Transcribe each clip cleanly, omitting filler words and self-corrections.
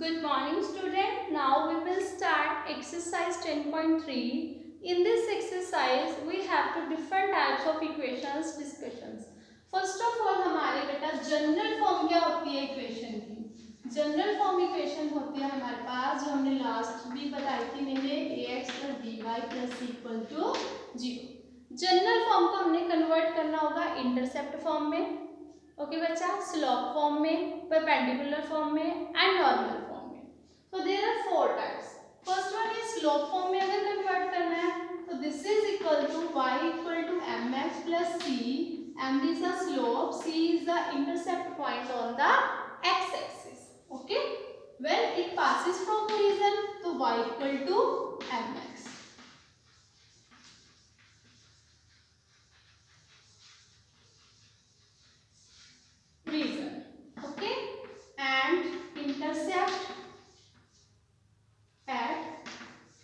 Good morning student. Now we will start exercise 10.3. In this exercise we have two different types of equations discussions. First of all हमारे बेटा general form क्या होती है equation की. General form equation होती है हमारे पास जो हमने लास्ट भी बताई थी मैंने ax + by + equal to 0. General form को हमने कन्वर्ट करना होगा इंटरसेप्ट फॉर्म में. ओके बच्चा, स्लोप फॉर्म में, परपेंडिकुलर फॉर्म में एंड नॉर्मल फॉर्म में. तो there are four types. First one is slope form में अगर कन्वर्ट करना है तो this is equal to y equal to mx plus c. m is the slope, c is the intercept point on the x axis. Okay, when it passes from origin तो y equal to mx. Reason, okay, and intercept at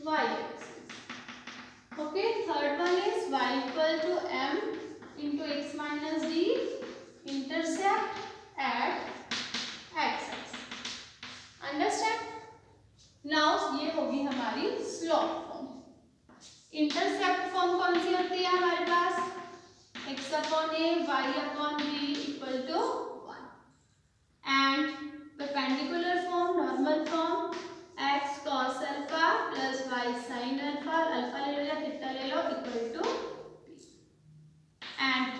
y axis. Okay, third one is y equal to m into x minus d, intercept at x axis. Understand? Now ये होगी हमारी slope form. Intercept form कौन सी होती है हमारे पास? x upon a y upon b equal to 1. And perpendicular form, normal form, x cos alpha plus y sin alpha, alpha ले लो या theta ले लो, equal to b. And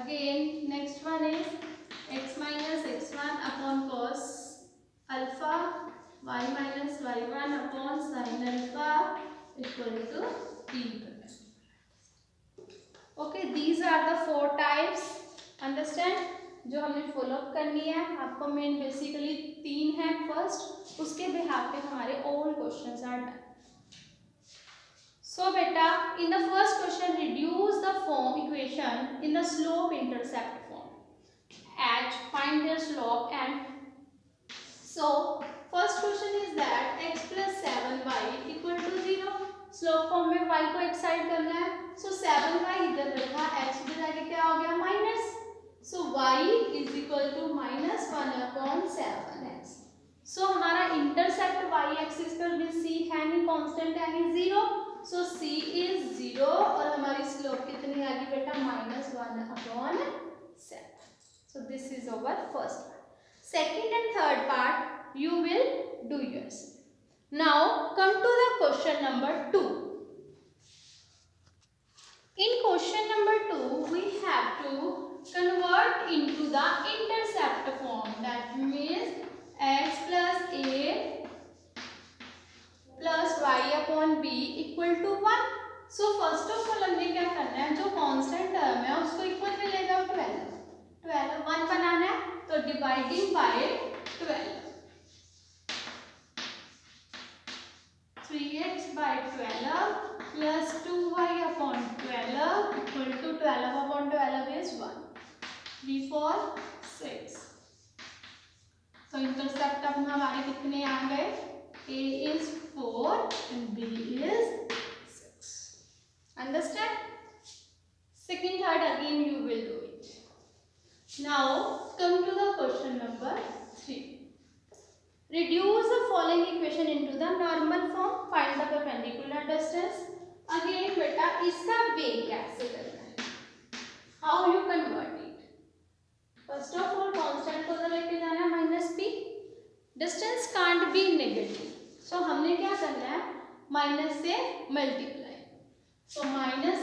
again next one is x minus x1 upon cos alpha, y minus y1 upon sin alpha equal to b. Okay, these are the four types. Understand? जो हमने follow up करनी है. आपको main basically 3 है first, उसके behalf पे हमारे all questions are done. So बेटा, in the first question reduce the form equation in the slope intercept form at find their slope and. So first question is that x plus 7y equal to 0. Slope form में y को एक्साइड करना है. सो 7y इधर रखा, x उधर जाके क्या हो गया minus. So y is equal to minus 1 upon 7x. So हमारा इंटरसेप्ट y एक्सिस पर भी c है नहीं, कांस्टेंट है नहीं, 0. सो c इज 0 और हमारी स्लोप कितनी आ गई बेटा? Minus 1 upon 7. So this is our first part. Second and third part you will do yourself. Now come to the question number 2. In question number 2 we have to convert into the intercept form. That means x plus a plus y upon b equal to 1. So first of all हमने क्या करना है, जो constant term है उसको equal में ले जाओ 12. 1 बनाना है तो dividing by 12. 3x by 12 plus 2y upon 12 equal to 12 upon 12 is 1. 3 4 6. So intercept अब हमारे कितने आ गए? a is 4 and b is 6. Understand? Second third again you will do it. Now come to the question number 3. Reduce the following equation into the normal form. Find the perpendicular distance. Again बेटा इसका वे कैसे करना है? How you convert it? First of all constant को उधर लेके जाना है -p. Distance can't be negative. So हमने क्या करना है? माइनस से multiply. So -x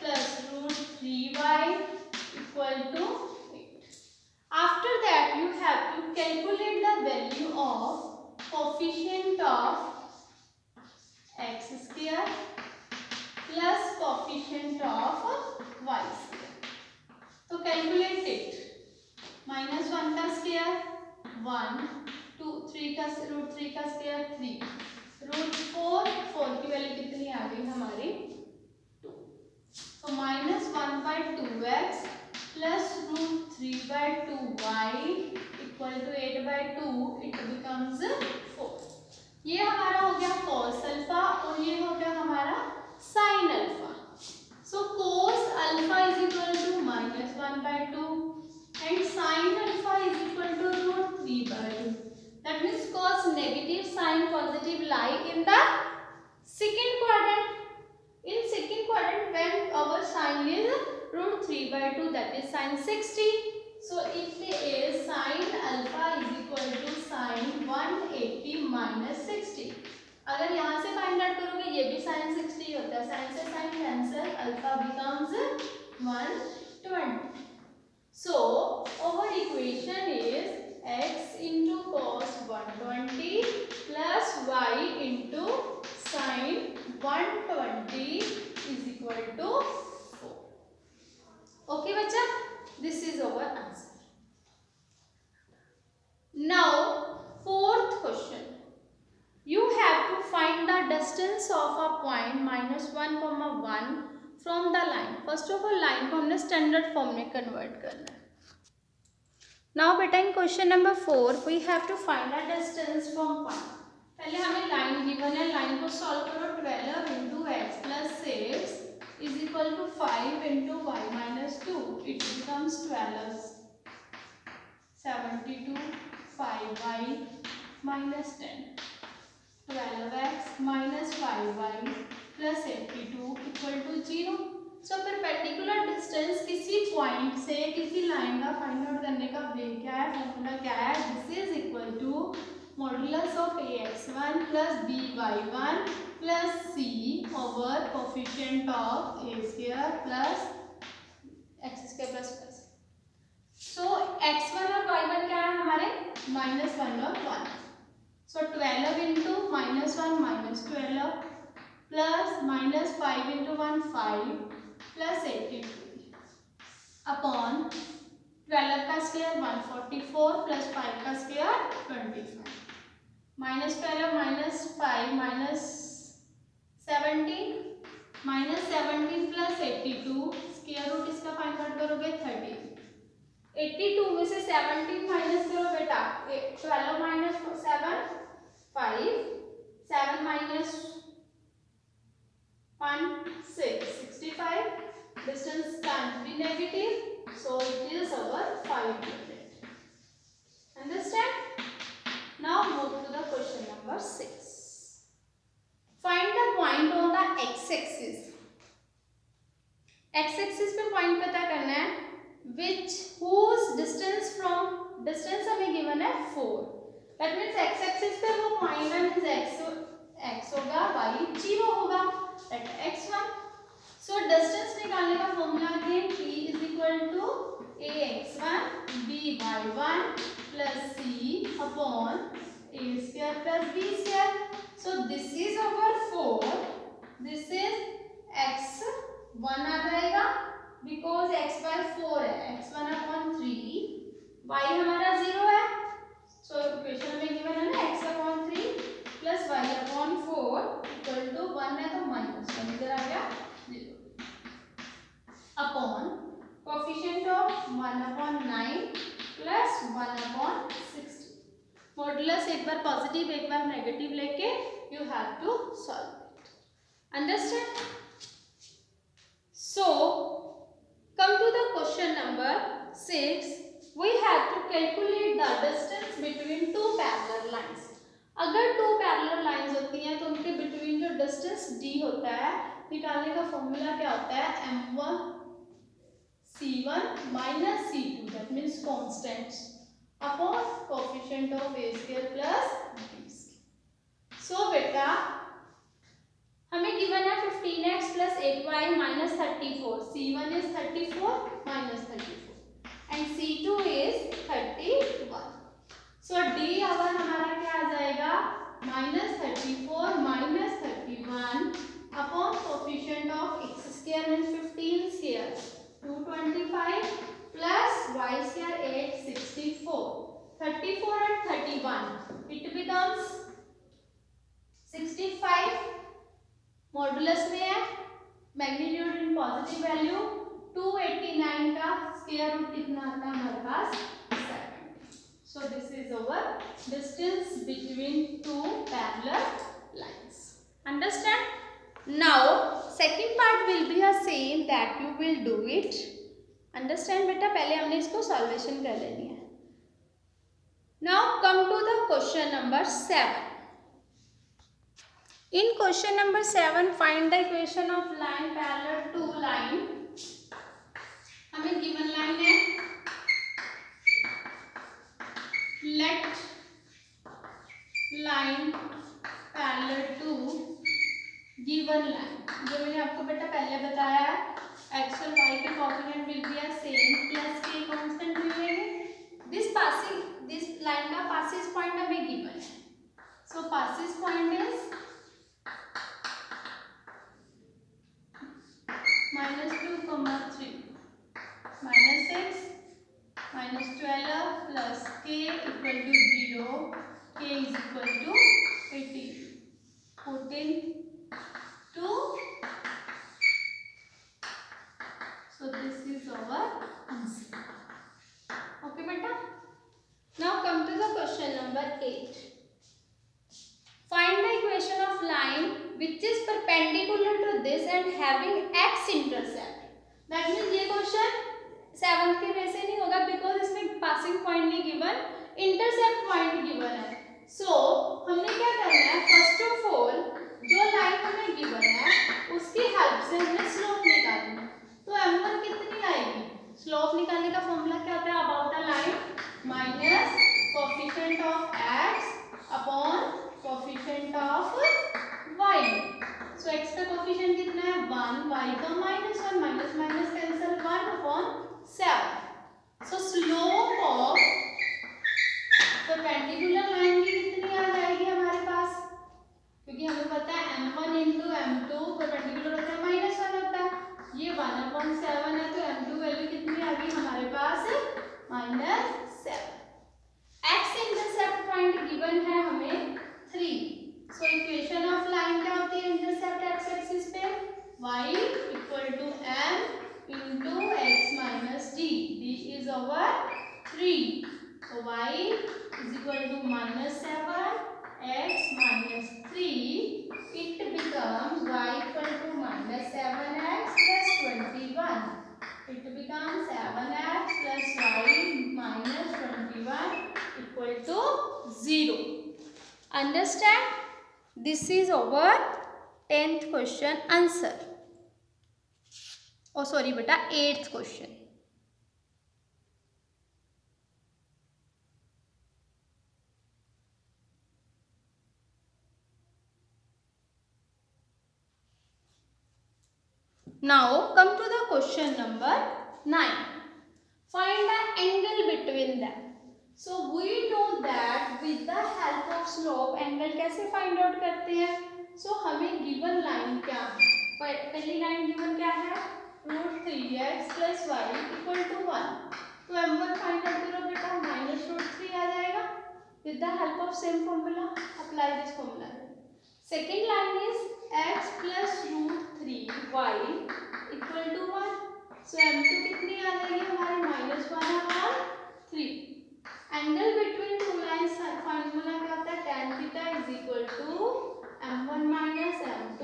plus √3y equal to 8. After that you have to calculate the value of coefficient of x square plus coefficient of y square. तो calculate it. -1 का square 1, 2 3 का √3 का square 3, √4 की वैल्यू कितनी आ गई हमारी 2. तो -1/2x plus √3/2y equal to 8/2. It becomes 4. ये हमारा हो गया cos अल्फा और ये हो गया हमारा sin alpha. So cos alpha is equal to -1/2 and sin alpha is equal to √3/2. That means which cause negative sign positive lie in the second quadrant. In second quadrant, when our sign is √3/2, that is sin 60. So it is sin alpha is equal to sin 180 minus 60. अगर यहाँ से find out करोगे ये भी sin 60 होता है, sin से sin cancel, alpha becomes 120. So our equation is x into cos 120 plus y into sin 120 is equal to 4. Okay बच्चा, this is our answer. Now fourth question, you have to find the distance of a point -1, from the line. First of all line को हमने standard form में convert करना है. Now बेटा in question number 4 we have to find a distance from point. पहले हमें line given है, line को सॉल्व करो. 12 into x plus 6 is equal to 5 into y minus 2. It becomes 12. 72 5y minus 10. 12x minus 5y plus 82 equal to 0. So perpendicular distance किसी point से किसी line का find out करने का वे क्या है, फॉर्मूला क्या है. This is equal to modulus of ax1 plus by1 plus c over coefficient of a square plus x square plus plus. So x1 और y1 क्या है हमारे, -1 और 1. So 12 into -1 -12 plus -5 into 1 5 plus 82 upon 12 का square 144 plus 5 का square 25. -12 -5 -17 plus 82 square root इसका find out करोगे 30. 82 में से 17 माइनस करो बेटा, 12 minus 7 5, 7 minus 1 6, 65. Distance can't be negative, so it is our 5 unit. Understand? Now move to the question number 6. Find the point on the x-axis. X-axis पे point पता करना है. Which whose distance हमें given है 4. That means x-axis पे वो point है, means x होगा, y 0 होगा, that x1. So distance निकालने का formula again p is equal to ax1 by1 plus c upon a square plus b square. So this is our 4. This is x1 आ जाएगा because x by 4 है, x1 upon 3, y हमारा 0 है. So equation में given है ना x upon 3 plus y upon 4 equal to 1 है तो -1 इधर आ गया 0 upon coefficient of 1 upon 9 plus 1 upon 60. Modulus एक बार पॉजिटिव एक बार नेगेटिव लेके you have to solve it. Understand? So come to the question number 6. We have to calculate the distance between two parallel lines. अगर two parallel lines होती हैं तो उनके between जो distance d होता है, निकालने का फॉर्मूला क्या होता है, m1 c1 minus c2, that means constants upon coefficient of a square plus b square. So बेटा हमें गिवन है 15x plus 8y minus 34. c1 is 34 minus 34 and c2 is 31. So d our हमारा क्या आ जाएगा, -34 minus 31 upon coefficient of x square means 15 square 225 plus y square 864. 34 and 31 it becomes 65. Modulus में है, magnitude in positive value 289 का square root कितना आता है हमारे पास 70. सो this is our distance between two parallel lines. Understand? Now second part will be a same that you will do it. Understand बेटा? पहले हमने इसको सॉल्वेशन कर लेनी है. Now come to the question number 7. In question number 7, find the equation of line parallel to line. हमें given line है, let line parallel to given line. जो मैंने आपको बेटा पहले बताया है, x और y के coordinate will be same plus k constant मिलेंगे. This line का passes point हमें given है. So passes point is -2, 3, -6, -12 plus k equal to 0. K is equal to 18. 14, 2. So this is our answer. Okay, beta. Now come to the question number 8. Find the equation of line which is perpendicular to this and having x intercept. That means ये question 7th के वैसे नहीं होगा because इसमें passing point नहीं given, intercept point given है. सो हमने क्या करना है, फर्स्ट ऑफ ऑल जो लाइन हमें गिवन है उसकी हेल्प से हमें स्लोप निकालना है. तो m1 कितनी आएगी, स्लोप निकालने का फॉर्मूला क्या होता है, about a line minus coefficient of x upon coefficient of y. So x का कोएफिशिएंट कितना है 1, y का -1, minus minus cancel 1 upon 7. So slope of perpendicular line की कितनी आ जाएगी हमारे पास, क्योंकि हमें पता है m1 इंटू m2 परपेंडिकुलर होता है -1 होता है, ये 1/7 है, तो m2 वैल्यू कितनी आ गई हमारे पास -7. x इंटरसेप्ट पॉइंट गिवन है हमें 3. सो इक्वेशन ऑफ लाइन क्या होती है इंटरसेप्ट x एक्सिस पे, y equal to m into x minus d. d is over 3. so y is equal to -7 x minus 3. It becomes y equal to -7x plus 21. It becomes 7x plus y minus 21 equal to 0. Understand? This is our 10th question answer. Oh sorry beta, 8th question. Now come to the question number 9. Find the angle between them. So we know that with the help of slope angle कैसे find out करते हैं. So हमें given line क्या है, पहली line given क्या है, √3x plus y equal to 1. तो m1 find out करो बेटा, -√3 आ जाएगा. With the help of same formula apply this formula. Second line is x plus √3y equal to 1. So m2 कितनी आ जाएगी हमारी -1/3. Angle between two lines formula क्या होता है, tan theta is equal to m1 minus m2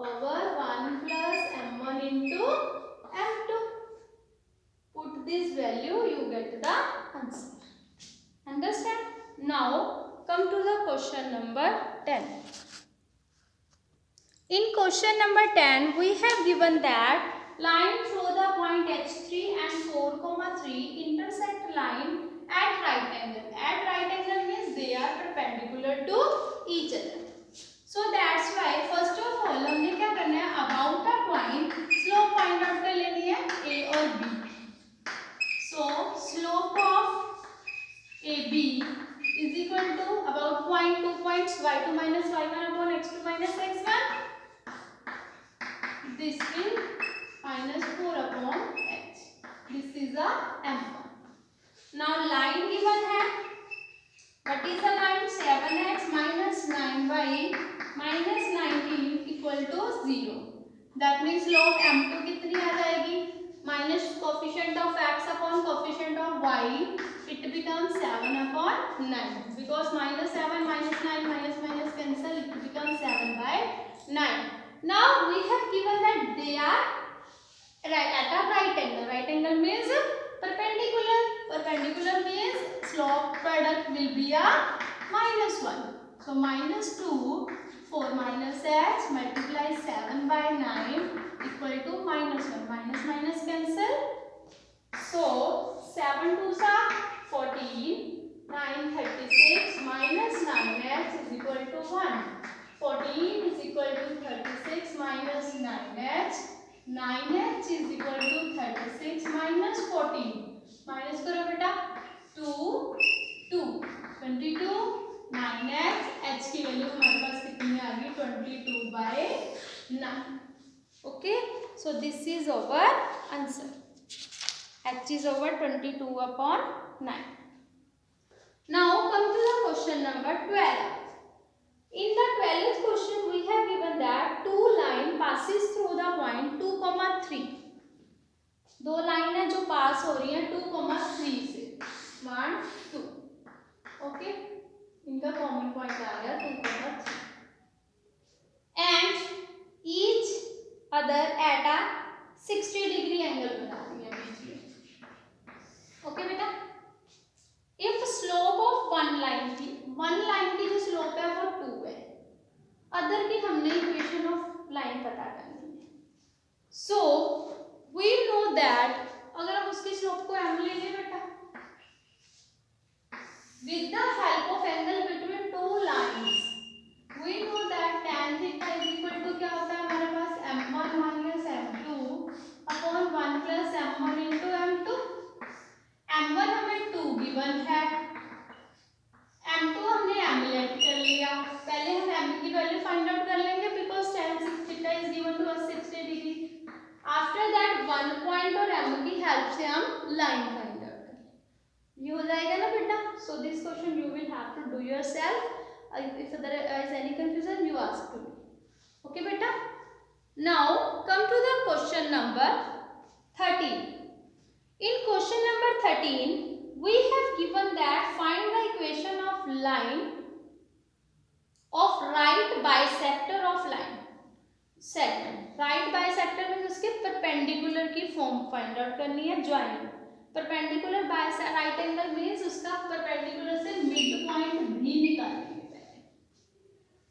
over 1 plus m1 into m2. Put this value you get the answer. Understand? Now come to the question number 10. In question number 10, we have given that line through the point H3 and 4, 3 intersect line at right angle. At right angle means they are perpendicular to each other. So that's why first of all हमने क्या करना है, about a point slope find out कर लेनी है A और B. So slope of AB is equal to about point 2 points y2 minus y1 upon x2 minus x1. This will -4 upon h. This is a m1. Now line given है. What is the line? 7x minus 9y minus 19 equal to 0. That means slope m2 कितनी आ जाएगी? Minus coefficient of x upon coefficient of y. It becomes 7 upon 9. Because -7 -9 minus cancel. It becomes 7/9. Now we have given that they are right at a right angle. Right angle means perpendicular. perpendicular means slope product will be a -1. So -2, 4 minus x multiply 7 by 9 equal to -1. Minus minus cancel. So 7 2s are 14. 9 36 minus 9x is equal to 1. 14 is equal to 36 minus 9x. 9x is equal to 36 minus 14. Minus करो बेटा 2 2 22 9x h की value हमारे पास कितनी आ गई 22 by 9. Okay so this is our answer. h is over 22 upon 9. Now come to the question number 12. In the 12th question we have given that two line passes through the point 2,3. दो line है जो पास हो रही है 2,3 से 1 2. Okay इनका common point आ गया 2,3 and each other at a 60 degree angle बना रही है बीच में. ओके बेटा if slope of one line की जो स्लोप है वो 2 है. अदर की हमने इक्वेशन ऑफ लाइन पता करनी है. सो we know that अगर हम उसकी स्लोप को m ले लें बेटा with the help of angle between two lines we know that tan theta is equal to क्या होता है हमारे पास m1 minus m2 upon 1 plus m1 into m2. m1 हमें 2 गिवन है, m2 हमने m लेट कर लिया. पहले हम m की वैल्यू फाइंड आउट कर लेंगे because tan theta is given to us 60 degree. After that one point और m की हेल्प से हम लाइन फाइंड आउट करें. ये हो जाएगा ना बेटा. So this question you will have to do yourself. If there is any confusion you ask to me. Okay बेटा. Now come to the question number 13. In question number 13 we have given that find the equation of line of right bisector of line segment. Right bisector में उसके perpendicular की form find out करनी है. Join perpendicular by right angle means उसका perpendicular से mid point भी निकालेंगे पहले.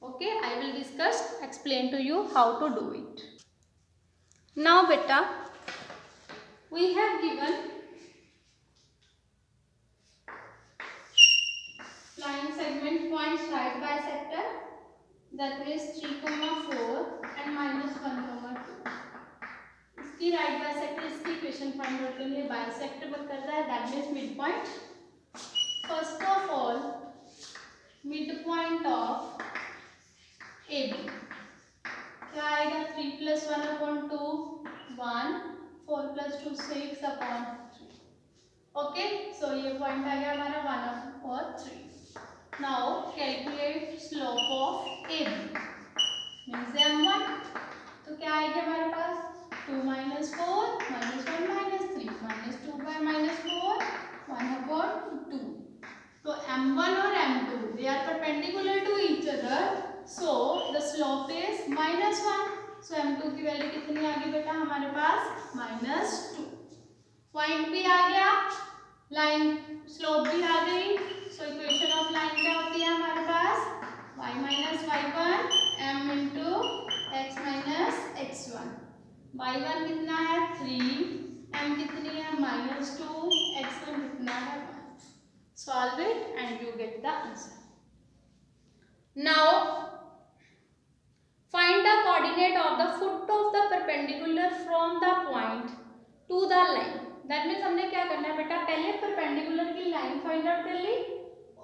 Okay I will discuss explain to you how to do it. Now बेटा we have given line segment points right bisector that is 3,4 and -1,2. इसकी right bisector इसकी equation find out करनी है. Bisector work करता है that means mid point. First of all mid point of AB क्या आएगा 3 + 1 upon 2 1 4 + 2 6 upon 3. Okay so ये point आ गया हमारा 1/3. Now calculate slope of AB means m1. तो क्या आएगा हमारे पास 2 - 4 -1 -3 -2 by -4 1/2. तो m1 और m2 they are perpendicular to each other, so the slope is -1. so m2 की वैल्यू कितनी आ गई बेटा हमारे पास -2. पॉइंट भी आ गया, लाइन स्लोप भी आ गई. सो इक्वेशन ऑफ लाइन क्या होती है हमारे पास y - y1 m into x - x1. y1 कितना है 3, m कितनी है -2, x1 कितना है 1. Solve it and you get the answer. Now find the coordinate of the foot of the perpendicular from the point two the line. That means हमने क्या करना है बेटा पहले परपेंडिकुलर की लाइन फाइंड आउट कर ली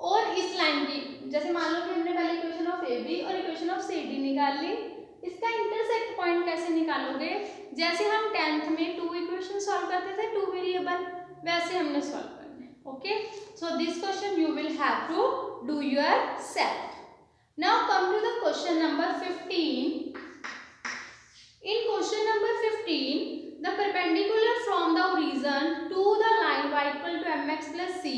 और इस लाइन की जैसे मान लो कि हमने पहले इक्वेशन ऑफ AB और इक्वेशन ऑफ CD निकाल ली. इसका इंटरसेक्ट पॉइंट कैसे निकालोगे? जैसे हम 10th में 2 इक्वेशन सॉल्व करते थे 2 वेरिएबल वैसे हमने सॉल्व करने. Okay so this question you will have to do yourself. Now come to the question number 15. In question number 15 the perpendicular from the origin to the line y equal to mx plus c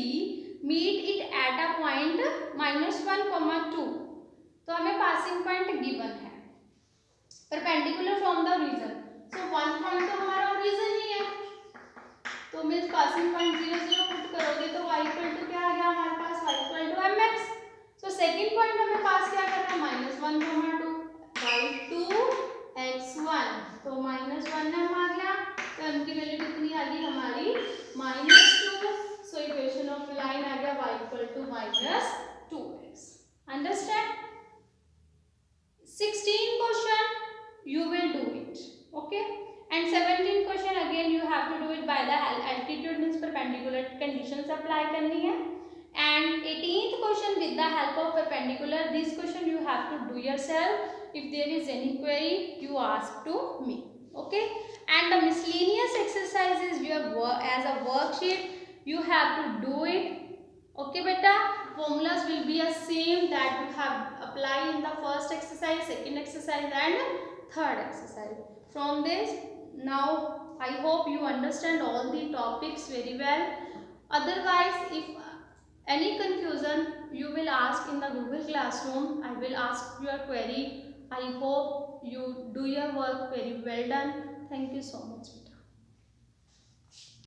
meet it at a point -1, 2. तो हमें passing point given है perpendicular from the origin. So 1 point तो हमारा origin ही है. तो means passing point 0 0 put करोगे तो y equal to क्या आ गया हमारे पास, y equal to mx। So second point हमें पास क्या करना है, -1, 2 y2 x1, तो -1 m आ गया, तो m की वैल्यू कितनी आ गई हमारी -2। सो इक्वेशन ऑफ लाइन आ गया y equal to -2x। Understand? 16 question you will do it, okay, and 17 question again you have to do it by the altitude means perpendicular conditions apply करनी है, and 18th question with the help of perpendicular, this question you have to do yourself, if there is any query you ask to me, okay, and the miscellaneous exercises you have as a worksheet you have to do it, okay beta। Formulas will be a same that you have applied in the first exercise, second exercise and third exercise. From this, now I hope you understand all the topics very well. Otherwise, if any confusion you will ask in the Google Classroom, I will ask your query. I hope you do your work very well done. Thank you so much.